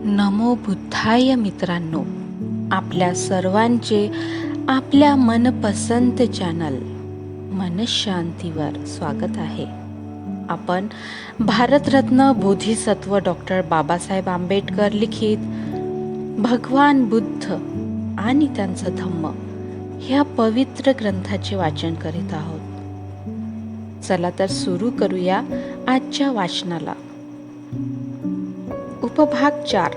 नमो बुद्धाय मित्रांनो, आपल्या सर्वांचे आपल्या मनपसंत चॅनल मनशांतीवर स्वागत आहे. आपण भारतरत्न बोधिसत्व डॉक्टर बाबासाहेब आंबेडकर लिखित भगवान बुद्ध आणि त्यांचं धम्म ह्या पवित्र ग्रंथाचे वाचन करीत आहोत. चला तर सुरू करूया आजच्या वाचनाला. उपभाग 4,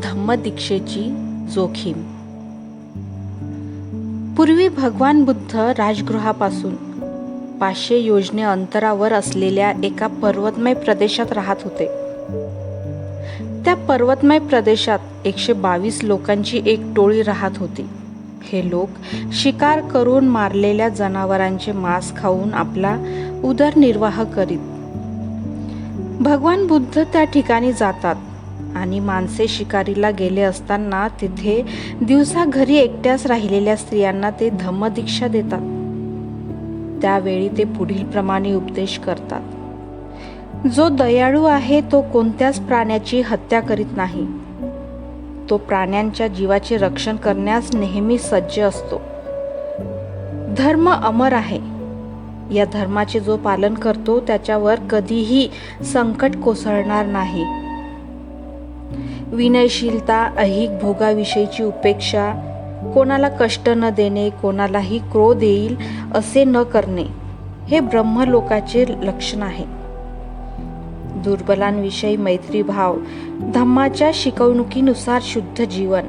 धम्मदीक्षेची जोखीम. पूर्वी भगवान बुद्ध राजगृहापासून 500 योजने अंतरावर असलेल्या एका पर्वतमय प्रदेशात राहत होते. त्या पर्वतमय प्रदेशात 122 लोकांची एक टोळी राहत होती. हे लोक शिकार करून मारलेल्या जनावरांचे मांस खाऊन आपला उदरनिर्वाह करीत. भगवान बुद्ध त्या ठिकाणी जातात आणि माणसे शिकारीला गेले असताना तिथे दिवसा घरी एकट्याच राहिलेल्या स्त्रियांना ते धम्मदीक्षा देतात. त्यावेळी ते पुढील प्रमाणे उपदेश करतात. जो दयाळू आहे तो कोणत्याच प्राण्याची हत्या करीत नाही. तो प्राण्यांच्या जीवाचे रक्षण करण्यास नेहमी सज्ज असतो. धर्म अमर आहे. या धर्माचे जो पालन करतो त्याच्यावर कधीही संकट कोसळणार नाही. विनयशीलता, ऐहिक भोगाविषयीची उपेक्षा, कोणाला कष्ट न देणे, कोणालाही क्रोध येईल असे न करणे हे ब्रह्मलोकाचे लक्षण आहे. दुर्बलांविषयी मैत्रीभाव, धम्माच्या शिकवणुकीनुसार शुद्ध जीवन,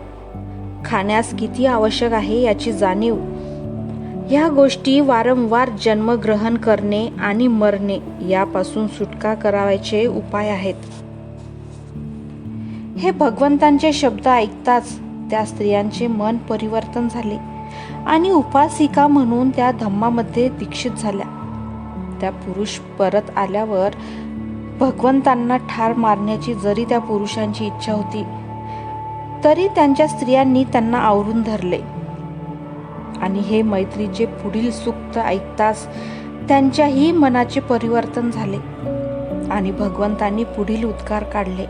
खाण्यास किती आवश्यक आहे याची जाणीव, ह्या गोष्टी वारंवार जन्मग्रहण करणे आणि मरणे यापासून सुटका करावयाचे उपाय आहेत. हे भगवंतांचे शब्द ऐकताच त्या स्त्रियांचे मन परिवर्तन झाले आणि उपासिका म्हणून त्या धम्मामध्ये दीक्षित झाल्या. त्या पुरुष परत आल्यावर भगवंतांना ठार मारण्याची जरी त्या पुरुषांची इच्छा होती तरी त्यांच्या स्त्रियांनी त्यांना आवरून धरले. आणि हे मैत्रीचे पुढील सूक्त ऐकताच त्यांच्याही मनाचे परिवर्तन झाले आणि भगवंतांनी पुढील उद्गार काढले.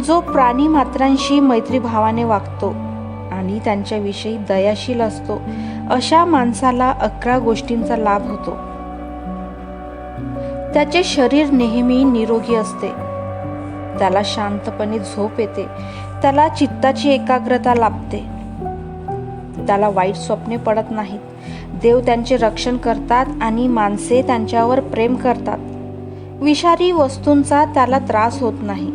जो प्राणी मात्रांशी मैत्रीभावाने वागतो आणि त्यांच्याविषयी दयाशील असतो अशा माणसाला 11 गोष्टींचा लाभ होतो. त्याचे शरीर नेहमी निरोगी असते. त्याला शांतपणे झोप येते. त्याला चित्ताची एकाग्रता लाभते. त्याला वाईट स्वप्ने पडत नाहीत. देव त्यांचे रक्षण करतात आणि माणसे त्यांच्यावर प्रेम करतात. विषारी वस्तूंचा त्याला त्रास होत नाही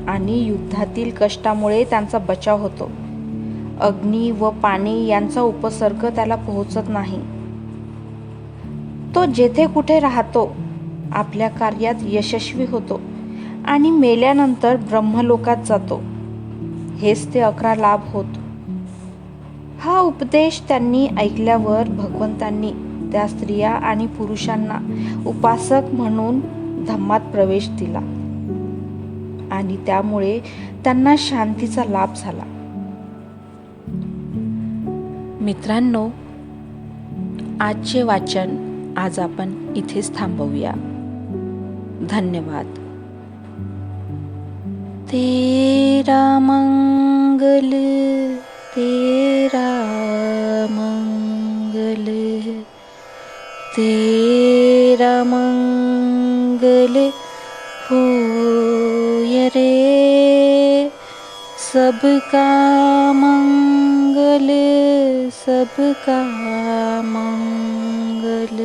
आणि युद्धातील कष्टामुळे त्यांचा बचाव होतो. अग्नी व पाणी यांचा उपसर्ग त्याला पोहोचत नाही. तो जेथे कुठे राहतो आपल्या कार्यात यशस्वी होतो आणि मेल्यानंतर ब्रह्मलोकात जातो. हेच ते 11 लाभ होत. हा उपदेश त्यांनी ऐकल्यावर भगवंतांनी त्या स्त्रिया आणि पुरुषांना उपासक म्हणून धम्मात प्रवेश दिला आणि त्यामुळे त्यांना शांतीचा लाभ झाला. मित्रांनो, आजचे वाचन आज आपण इथेच थांबवूया. धन्यवाद. तेरा मंगल, तेरा मंगल, तेरा मंगल होय रे. सबका मंगल, सबका मंगल,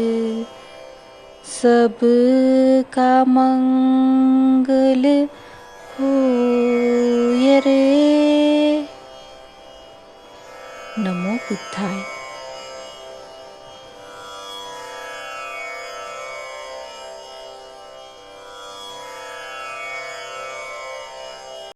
सबका मंगल